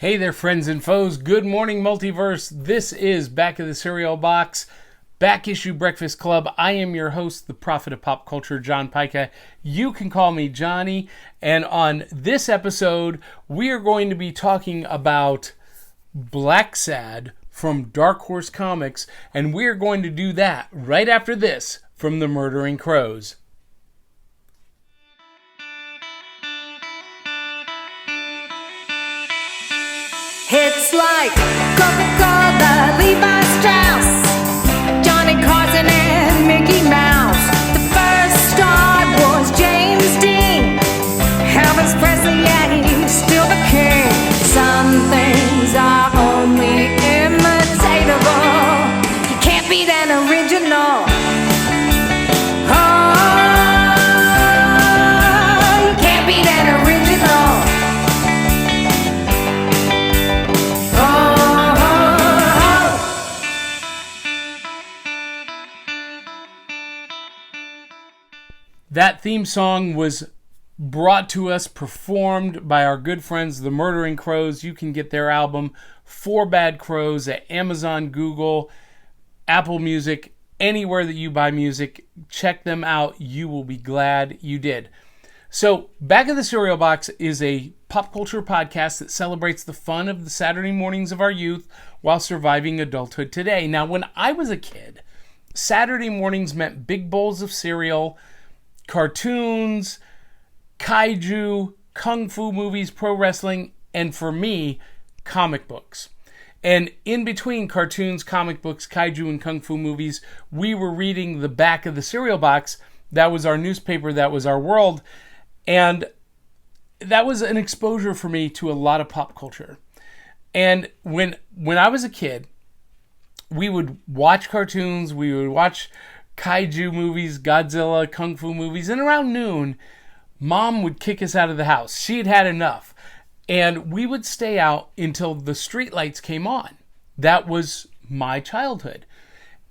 Hey there, friends and foes. Good morning, Multiverse. This is Back of the Cereal Box, Back Issue Breakfast Club. I am your host, the prophet of pop culture, John Pica. You can call me Johnny. And on this episode, we are going to be talking about Blacksad from Dark Horse Comics. And we're going to do that right after this from the Murdering Crows. It's like Coca-Cola, Levi Strauss, Johnny Carson and Mickey Mouse. The first star was James Dean. Elvis Presley, yeah, he's still the king. Some things are only imitatable. You can't beat an original. Oh, you can't beat an original. That theme song was brought to us, performed by our good friends, the Murdering Crows. You can get their album, Four Bad Crows, at Amazon, Google, Apple Music, anywhere that you buy music. Check them out. You will be glad you did. So, Back of the Cereal Box is a pop culture podcast that celebrates the fun of the Saturday mornings of our youth while surviving adulthood today. Now, when I was a kid, Saturday mornings meant big bowls of cereal, cartoons, kaiju, kung fu movies, pro wrestling, and for me, comic books. And in between cartoons, comic books, kaiju, and kung fu movies, we were reading the Back of the Cereal Box. That was our newspaper, that was our world. And that was an exposure for me to a lot of pop culture. And when I was a kid, we would watch cartoons, we would watch kaiju movies, Godzilla, kung fu movies, and around noon, Mom would kick us out of the house. She'd had enough. And we would stay out until the streetlights came on. That was my childhood.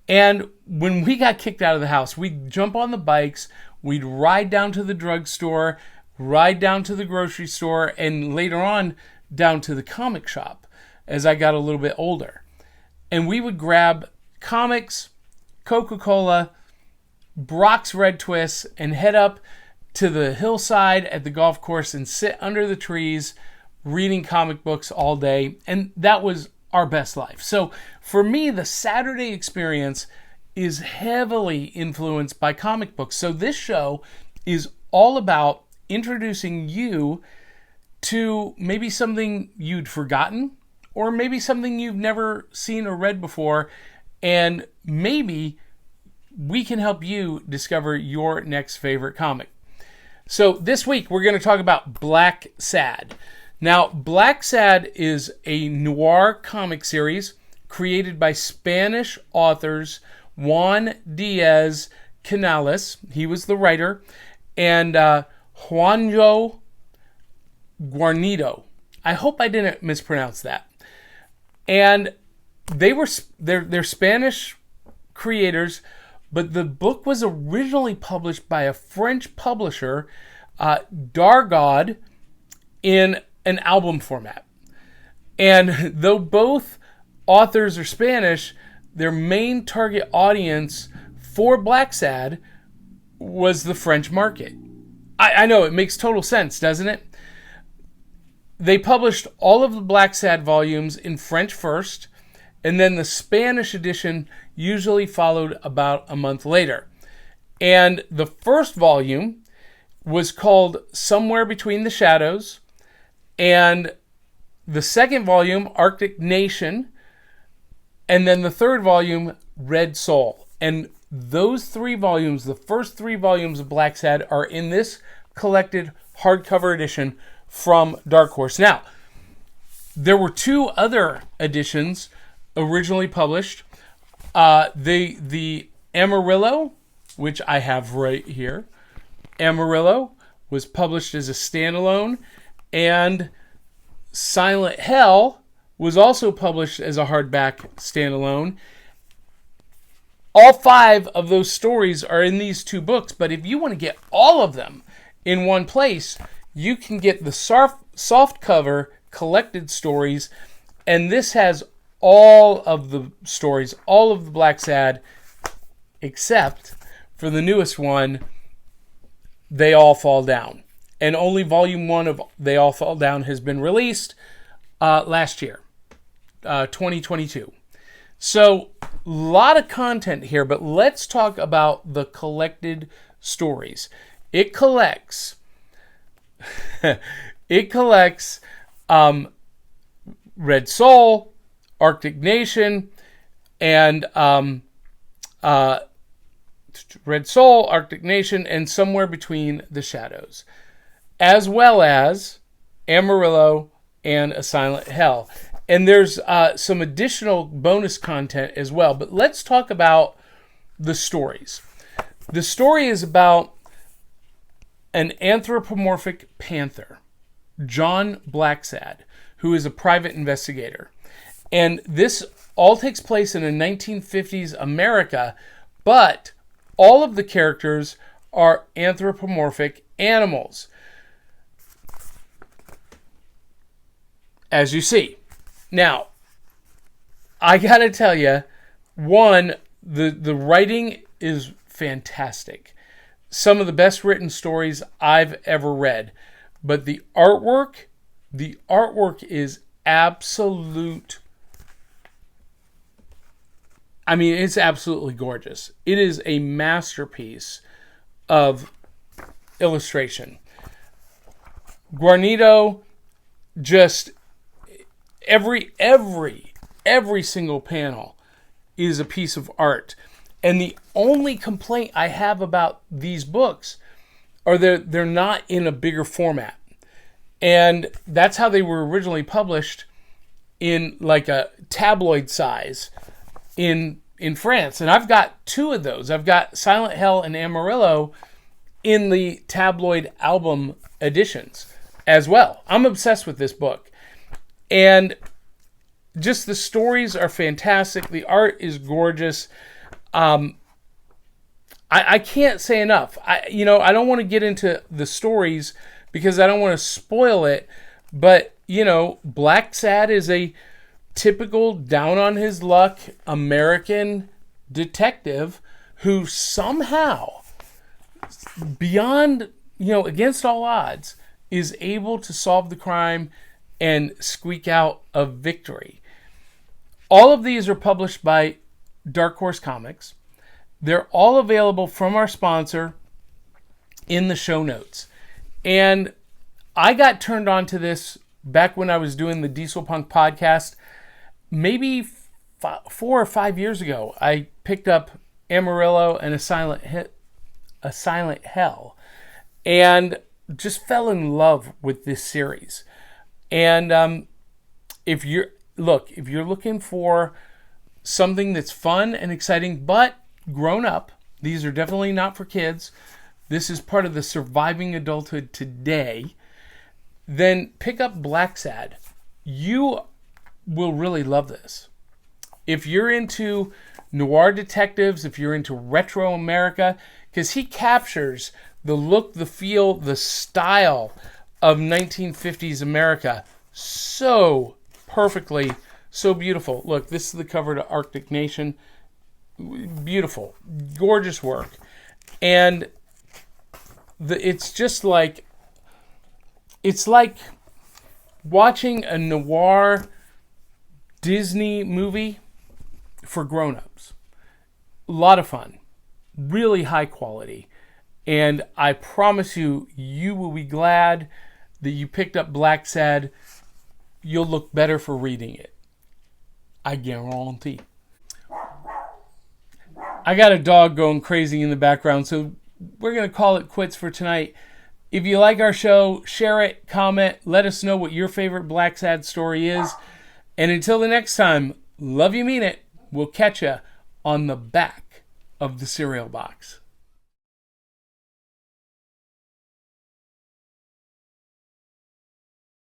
And when we got kicked out of the house, we'd jump on the bikes, we'd ride down to the drugstore, ride down to the grocery store, and later on, down to the comic shop as I got a little bit older. And we would grab comics, Coca-Cola, Brock's Red Twists, and head up to the hillside at the golf course and sit under the trees reading comic books all day. And that was our best life. So for me, the Saturday experience is heavily influenced by comic books. So this show is all about introducing you to maybe something you'd forgotten, or maybe something you've never seen or read before, and maybe we can help you discover your next favorite comic. So this week, we're going to talk about Blacksad. Now, Blacksad is a noir comic series created by Spanish authors Juan Diaz Canales, he was the writer, and Juanjo Guarnido. I hope I didn't mispronounce that. And they're Spanish creators, but the book was originally published by a French publisher, Dargaud, in an album format. And though both authors are Spanish, their main target audience for Blacksad was the French market. I know, it makes total sense, doesn't it? They published all of the Blacksad volumes in French first, and then the Spanish edition usually followed about a month later. And the first volume was called Somewhere Between the Shadows, and the second volume, Arctic Nation, and then the third volume, Red Soul. And those three volumes, the first three volumes of Blacksad, are in this collected hardcover edition from Dark Horse. Now, there were two other editions originally published. The Amarillo, which I have right here, Amarillo was published as a standalone, and Silent Hell was also published as a hardback standalone. All 5 of those stories are in these 2 books, but if you want to get all of them in one place, you can get the soft cover collected stories, and this has all of the stories, all of the Blacksad, except for the newest one, They All Fall Down. And only volume 1 of They All Fall Down has been released last year, 2022. So, a lot of content here, but let's talk about the collected stories. It collects Red Soul, Arctic Nation, and Red Soul, Arctic Nation, and Somewhere Between the Shadows, as well as Amarillo and A Silent Hell. And there's some additional bonus content as well. But let's talk about the stories. The story is about an anthropomorphic panther, John Blacksad, who is a private investigator. And this all takes place in a 1950s America, but all of the characters are anthropomorphic animals, as you see. Now, I gotta tell you, one, the writing is fantastic. Some of the best written stories I've ever read. But the artwork is absolute. I mean, it's absolutely gorgeous. It is a masterpiece of illustration. Guarnido, just every single panel is a piece of art. And the only complaint I have about these books are they're not in a bigger format. And that's how they were originally published, in like a tabloid size in France. And I've got 2 of those. I've got Silent Hell and Amarillo in the tabloid album editions as well. I'm obsessed with this book. And just the stories are fantastic. The art is gorgeous. I can't say enough. I don't want to get into the stories because I don't want to spoil it. But, Blacksad is a typical down on his luck American detective who somehow, beyond, against all odds, is able to solve the crime and squeak out a victory. All of these are published by Dark Horse Comics. They're all available from our sponsor in the show notes. And I got turned on to this back when I was doing the Diesel Punk podcast, maybe 4 or 5 years ago. I picked up Amarillo and A Silent Hell, and just fell in love with this series. And if you're looking for something that's fun and exciting, but grown up, these are definitely not for kids. This is part of the surviving adulthood today. Then pick up Blacksad. You will really love this. If you're into noir detectives, if you're into retro America, because he captures the look, the feel, the style of 1950s America so perfectly, so beautiful. Look, this is the cover to Arctic Nation. Beautiful, gorgeous work. And it's just like, it's like watching a noir Disney movie for grown-ups. A lot of fun, really high quality. And I promise you, you will be glad that you picked up Blacksad. You'll look better for reading it. I guarantee. I got a dog going crazy in the background, so we're going to call it quits for tonight. If you like our show, share it, comment, let us know what your favorite Blacksad story is. And until the next time, love you, mean it. We'll catch you on the back of the cereal box.